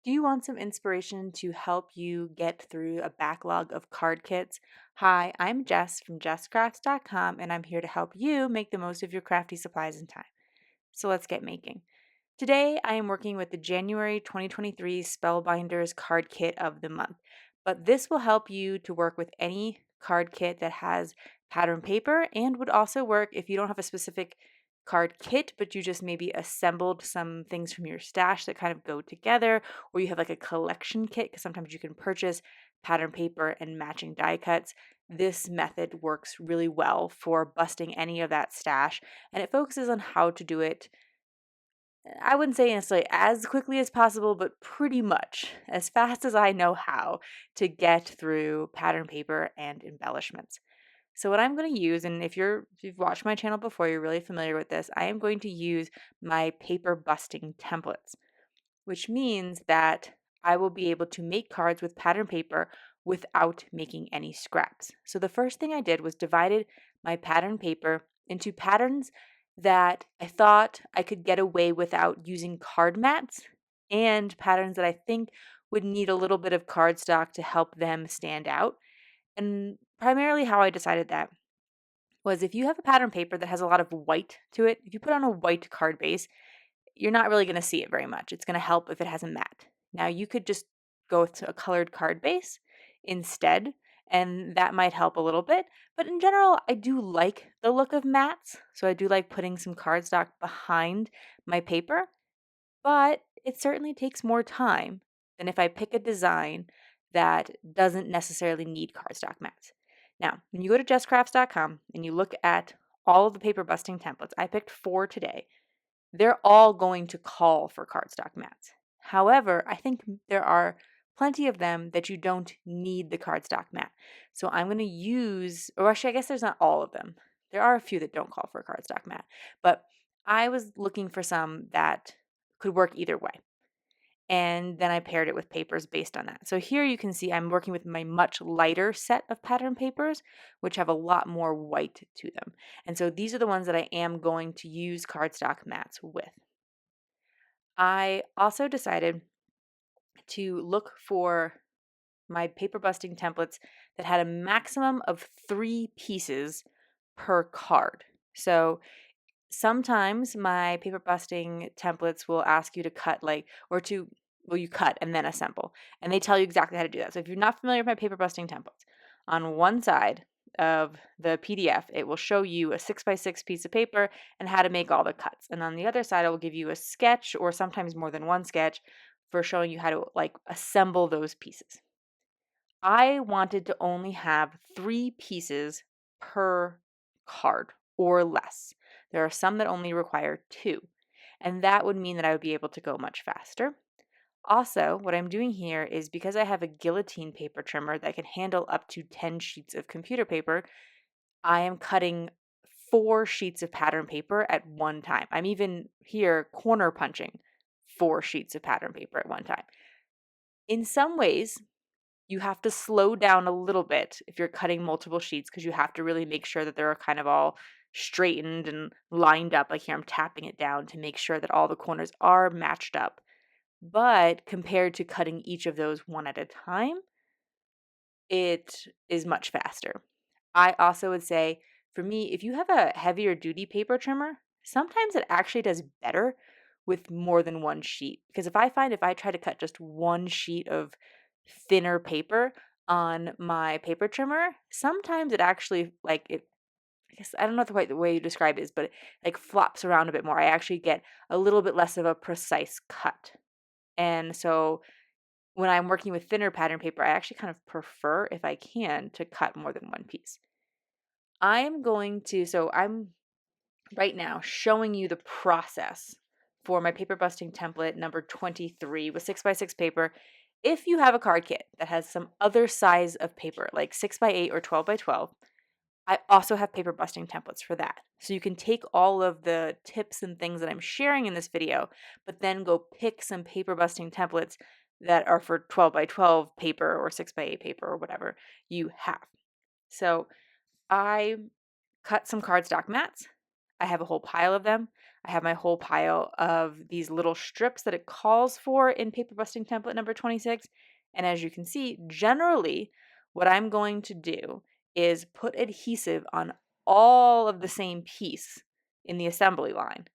Do you want some inspiration to help you get through a backlog of card kits? Hi, I'm Jess from jesscrafts.com and I'm here to help you make the most of your crafty supplies and time. So let's get making. Today I am working with the January 2023 Spellbinders card kit of the month, but this will help you to work with any card kit that has pattern paper and would also work if you don't have a specific card kit, but you just maybe assembled some things from your stash that kind of go together, or you have like a collection kit because sometimes you can purchase pattern paper and matching die cuts. This method works really well for busting any of that stash, and it focuses on how to do it. I wouldn't say necessarily as quickly as possible, but pretty much as fast as I know how to get through pattern paper and embellishments. So what I'm going to use, and if you've watched my channel before, you're really familiar with this, I am going to use my paper busting templates, which means that I will be able to make cards with pattern paper without making any scraps. So the first thing I did was divided my pattern paper into patterns that I thought I could get away without using card mats and patterns that I think would need a little bit of cardstock to help them stand out. And primarily how I decided that was if you have a pattern paper that has a lot of white to it, if you put on a white card base, you're not really going to see it very much. It's going to help if it has a mat. Now, you could just go to a colored card base instead, and that might help a little bit. But in general, I do like the look of mats. So I do like putting some cardstock behind my paper, but it certainly takes more time than if I pick a design that doesn't necessarily need cardstock mats. Now, when you go to jesscrafts.com and you look at all of the paper busting templates, I picked 4 today. They're all going to call for cardstock mats. However, I think there are plenty of them that you don't need the cardstock mat. So I'm going to use, or actually, I guess there's not all of them. There are a few that don't call for a cardstock mat, but I was looking for some that could work either way. And then I paired it with papers based on that. So here you can see I'm working with my much lighter set of pattern papers, which have a lot more white to them. And so these are the ones that I am going to use cardstock mats with. I also decided to look for my paper busting templates that had a maximum of 3 pieces per card. So sometimes my paper busting templates will ask you to cut you cut and then assemble. And they tell you exactly how to do that. So if you're not familiar with my paper busting templates, on one side of the PDF, it will show you a 6x6 piece of paper and how to make all the cuts. And on the other side, it will give you a sketch or sometimes more than one sketch for showing you how to assemble those pieces. I wanted to only have 3 pieces per card or less. There are some that only require 2, and that would mean that I would be able to go much faster. Also, what I'm doing here is because I have a guillotine paper trimmer that can handle up to 10 sheets of computer paper, I am cutting 4 sheets of pattern paper at one time. I'm even here corner punching 4 sheets of pattern paper at one time. In some ways, you have to slow down a little bit if you're cutting multiple sheets because you have to really make sure that they're kind of all straightened and lined up. Like here, I'm tapping it down to make sure that all the corners are matched up. But compared to cutting each of those one at a time, it is much faster. I also would say for me, if you have a heavier duty paper trimmer, sometimes it actually does better with more than one sheet. Because if I try to cut just one sheet of thinner paper on my paper trimmer, sometimes it actually I guess I don't know the way you describe it is, but it flops around a bit more. I actually get a little bit less of a precise cut. And so when I'm working with thinner pattern paper, I actually kind of prefer, if I can, to cut more than one piece. I'm right now showing you the process for my paper busting template number 23 with 6x6 paper. If you have a card kit that has some other size of paper, like 6x8 or 12x12, I also have paper busting templates for that. So you can take all of the tips and things that I'm sharing in this video, but then go pick some paper busting templates that are for 12x12 paper or 6x8 paper or whatever you have. So I cut some cardstock mats. I have a whole pile of them. I have my whole pile of these little strips that it calls for in paper busting template number 26. And as you can see, generally what I'm going to do is put adhesive on all of the same piece in the assembly line.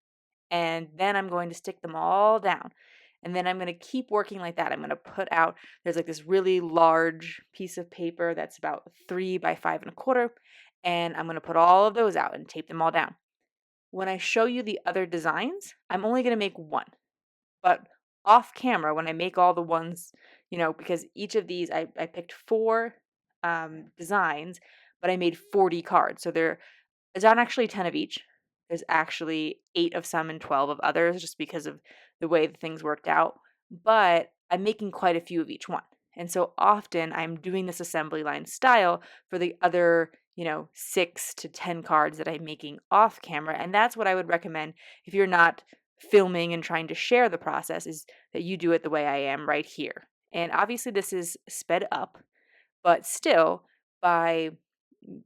And then I'm going to stick them all down. And then I'm going to keep working like that. I'm going to put out, there's like this really large piece of paper that's about 3 by 5 1/4. And I'm going to put all of those out and tape them all down. When I show you the other designs, I'm only going to make one. But off camera, when I make all the ones, because each of these, I picked 4 designs, but I made 40 cards. So there's not actually 10 of each. There's actually 8 of some and 12 of others just because of the way the things worked out. But I'm making quite a few of each one. And so often I'm doing this assembly line style for the other, 6 to 10 cards that I'm making off camera. And that's what I would recommend if you're not filming and trying to share the process, is that you do it the way I am right here. And obviously this is sped up, but still, by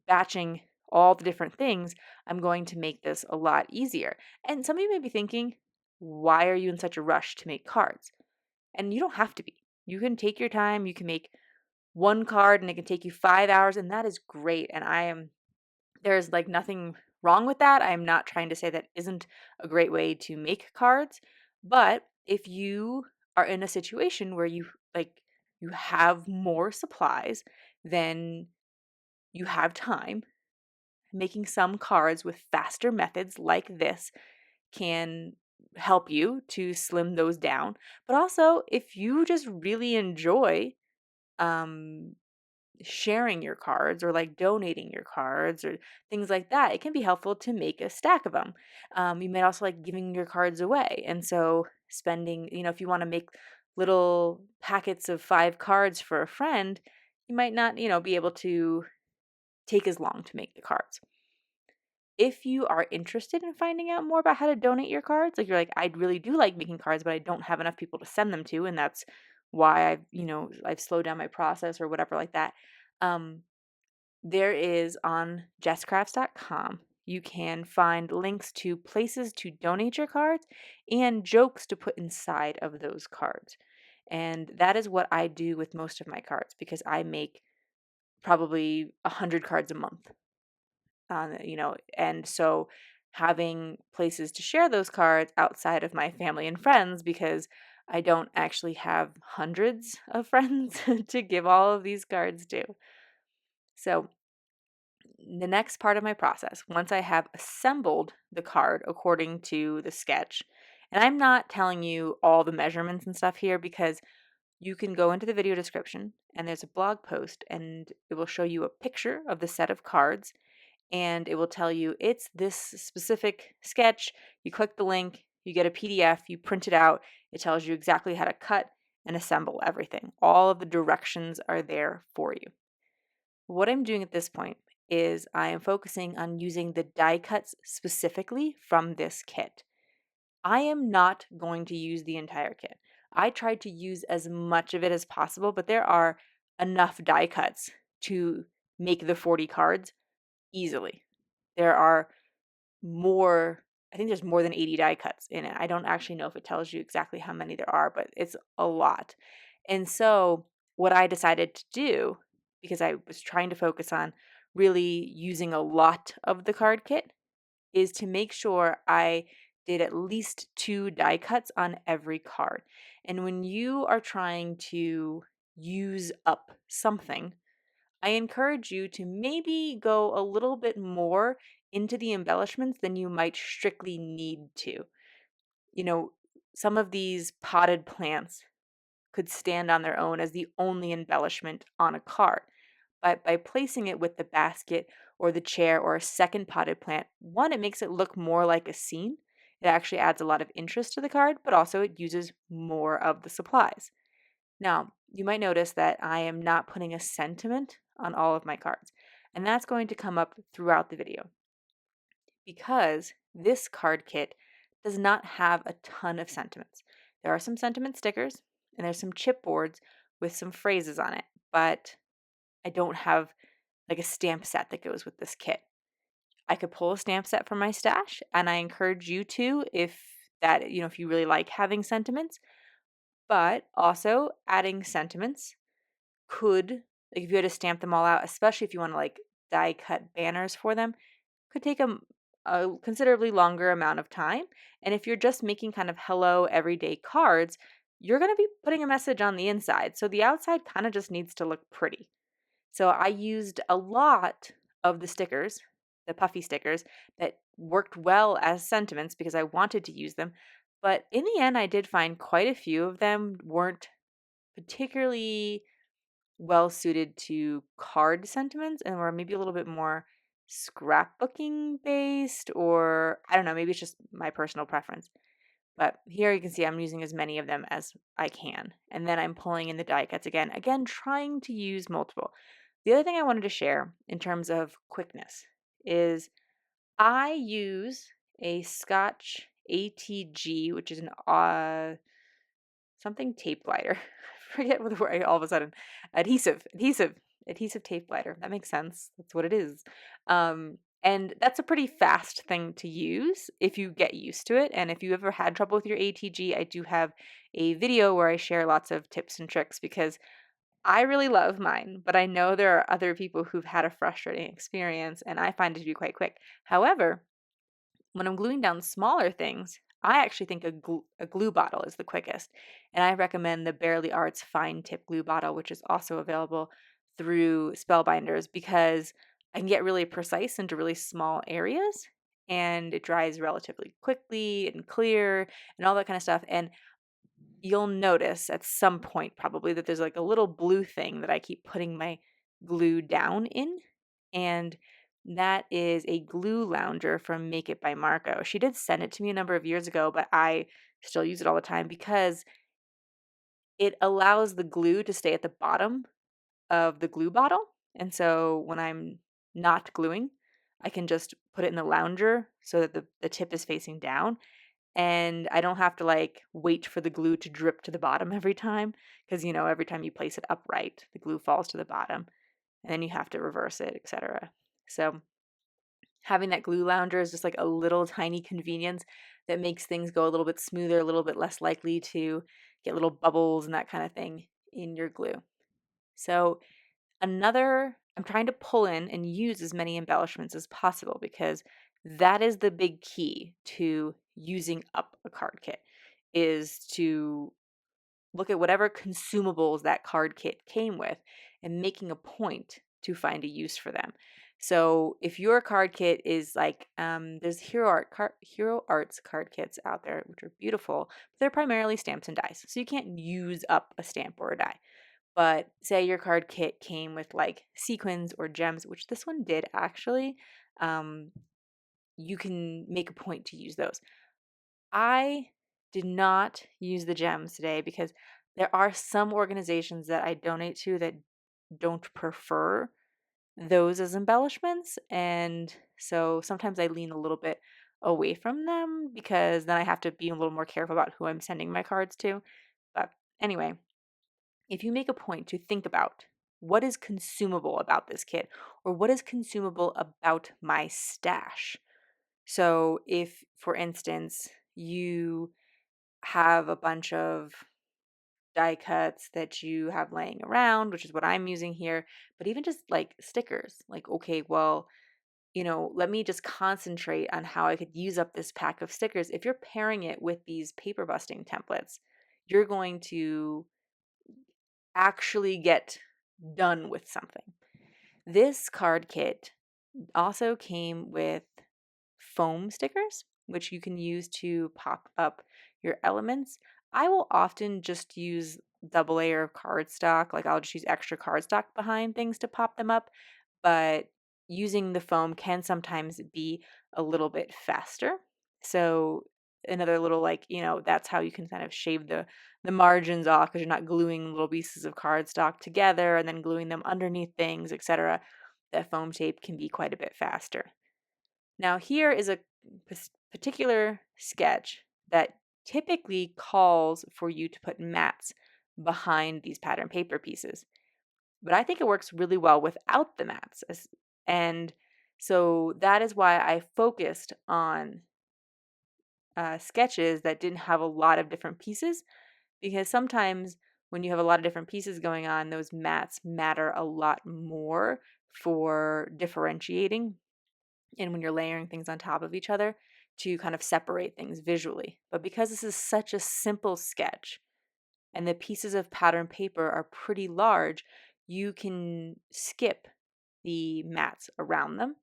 batching all the different things, I'm going to make this a lot easier. And some of you may be thinking, why are you in such a rush to make cards? And you don't have to be. You can take your time. You can make one card and it can take you 5 hours, and that is great. And there's like nothing wrong with that. I am not trying to say that isn't a great way to make cards. But if you are in a situation where you have more supplies than you have time, making some cards with faster methods like this can help you to slim those down. But also, if you just really enjoy um, sharing your cards, or like donating your cards or things like that, it can be helpful to make a stack of them. You might also like giving your cards away. And so spending, if you want to make little packets of 5 cards for a friend, you might not, be able to take as long to make the cards. If you are interested in finding out more about how to donate your cards, like you're like, I really do like making cards, but I don't have enough people to send them to, and that's why I've slowed down my process or whatever like that. There is on jesscrafts.com, you can find links to places to donate your cards and jokes to put inside of those cards. And that is what I do with most of my cards, because I make probably 100 cards a month. And so having places to share those cards outside of my family and friends, because I don't actually have hundreds of friends to give all of these cards to. So the next part of my process, once I have assembled the card according to the sketch, and I'm not telling you all the measurements and stuff here, because you can go into the video description and there's a blog post and it will show you a picture of the set of cards, and it will tell you it's this specific sketch. You click the link, you get a PDF, you print it out. It tells you exactly how to cut and assemble everything. All of the directions are there for you. What I'm doing at this point is I am focusing on using the die cuts specifically from this kit. I am not going to use the entire kit. I tried to use as much of it as possible, but there are enough die cuts to make the 40 cards easily. There are more, I think there's more than 80 die cuts in it. I don't actually know if it tells you exactly how many there are, but it's a lot. And so what I decided to do, because I was trying to focus on really using a lot of the card kit, is to make sure I did at least 2 die cuts on every card. And when you are trying to use up something, I encourage you to maybe go a little bit more into the embellishments than you might strictly need to. You know, some of these potted plants could stand on their own as the only embellishment on a card. But by placing it with the basket or the chair or a second potted plant, one, it makes it look more like a scene. It actually adds a lot of interest to the card, but also it uses more of the supplies. Now, you might notice that I am not putting a sentiment on all of my cards, and that's going to come up throughout the video, because this card kit does not have a ton of sentiments. There are some sentiment stickers and there's some chipboards with some phrases on it, but I don't have like a stamp set that goes with this kit. I could pull a stamp set from my stash, and I encourage you to if that, if you really like having sentiments. But also adding sentiments could, like if you had to stamp them all out, especially if you want to like die cut banners for them, could take a considerably longer amount of time. And if you're just making kind of hello everyday cards, you're going to be putting a message on the inside. So the outside kind of just needs to look pretty. So I used a lot of the stickers, the puffy stickers, that worked well as sentiments because I wanted to use them. But in the end, I did find quite a few of them weren't particularly well suited to card sentiments and were maybe a little bit more scrapbooking based, or I don't know, maybe it's just my personal preference. But here you can see I'm using as many of them as I can. And then I'm pulling in the die cuts again, trying to use multiple. The other thing I wanted to share in terms of quickness is I use a Scotch ATG, which is an something tape glider. I forget what the word all of a sudden. Adhesive tape glider. That makes sense. That's what it is. And that's a pretty fast thing to use if you get used to it. And if you ever had trouble with your ATG, I do have a video where I share lots of tips and tricks because I really love mine, but I know there are other people who've had a frustrating experience and I find it to be quite quick. However, when I'm gluing down smaller things, I actually think a glue bottle is the quickest. And I recommend the Barely Arts Fine Tip Glue Bottle, which is also available through Spellbinders because I can get really precise into really small areas and it dries relatively quickly and clear and all that kind of stuff. And you'll notice at some point probably that there's like a little blue thing that I keep putting my glue down in. And that is a glue lounger from Make It by Marco. She did send it to me a number of years ago, but I still use it all the time because it allows the glue to stay at the bottom of the glue bottle. And so when I'm not gluing, I can just put it in the lounger so that the tip is facing down and I don't have to like wait for the glue to drip to the bottom every time because every time you place it upright, the glue falls to the bottom and then you have to reverse it, etc. So having that glue lounger is just like a little tiny convenience that makes things go a little bit smoother, a little bit less likely to get little bubbles and that kind of thing in your glue. So I'm trying to pull in and use as many embellishments as possible because that is the big key to using up a card kit is to look at whatever consumables that card kit came with and making a point to find a use for them. So if your card kit is like, there's Hero Arts card kits out there, which are beautiful, but they're primarily stamps and dies. So you can't use up a stamp or a die. But say your card kit came with like sequins or gems, which this one did actually, um, you can make a point to use those. I did not use the gems today because there are some organizations that I donate to that don't prefer those as embellishments. And so sometimes I lean a little bit away from them because then I have to be a little more careful about who I'm sending my cards to. But anyway, if you make a point to think about what is consumable about this kit or what is consumable about my stash. So if, for instance, you have a bunch of die cuts that you have laying around, which is what I'm using here, but even just like stickers, like, okay, well, let me just concentrate on how I could use up this pack of stickers. If you're pairing it with these paper busting templates, you're going to actually get done with something. This card kit also came with foam stickers, which you can use to pop up your elements. I will often just use double layer of cardstock, like I'll just use extra cardstock behind things to pop them up, but using the foam can sometimes be a little bit faster. So another little like, that's how you can kind of shave the margins off because you're not gluing little pieces of cardstock together and then gluing them underneath things, etc. That foam tape can be quite a bit faster. Now, here is a particular sketch that typically calls for you to put mats behind these pattern paper pieces. But I think it works really well without the mats. And So that is why I focused on sketches that didn't have a lot of different pieces, because sometimes when you have a lot of different pieces going on, those mats matter a lot more for differentiating and when you're layering things on top of each other to kind of separate things visually. But because this is such a simple sketch and the pieces of pattern paper are pretty large, you can skip the mats around them.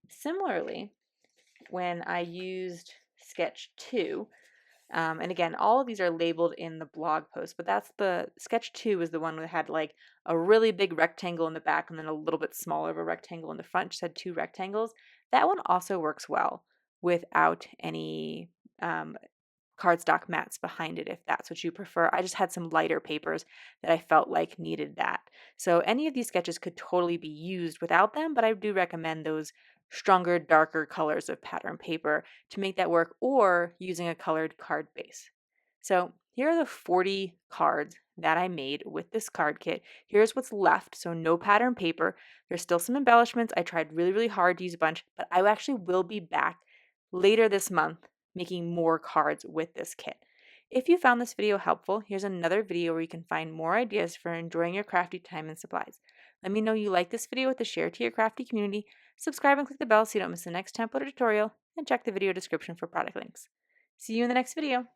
Similarly, when I used sketch 2, and again, all of these are labeled in the blog post, but that's the sketch 2 is the one that had like a really big rectangle in the back and then a little bit smaller of a rectangle in the front. Just had two rectangles. That one also works well without any cardstock mats behind it if that's what you prefer. I just had some lighter papers that I felt like needed that. So any of these sketches could totally be used without them, but I do recommend those stronger, darker colors of pattern paper to make that work, or using a colored card base. So here are the 40 cards that I made with this card kit. Here's what's left. So no pattern paper. There's still some embellishments. I tried really, really hard to use a bunch, but I actually will be back later this month making more cards with this kit. If you found this video helpful, here's another video where you can find more ideas for enjoying your crafty time and supplies. Let me know you like this video with a share to your crafty community, subscribe and click the bell so you don't miss the next template or tutorial, and check the video description for product links. See you in the next video.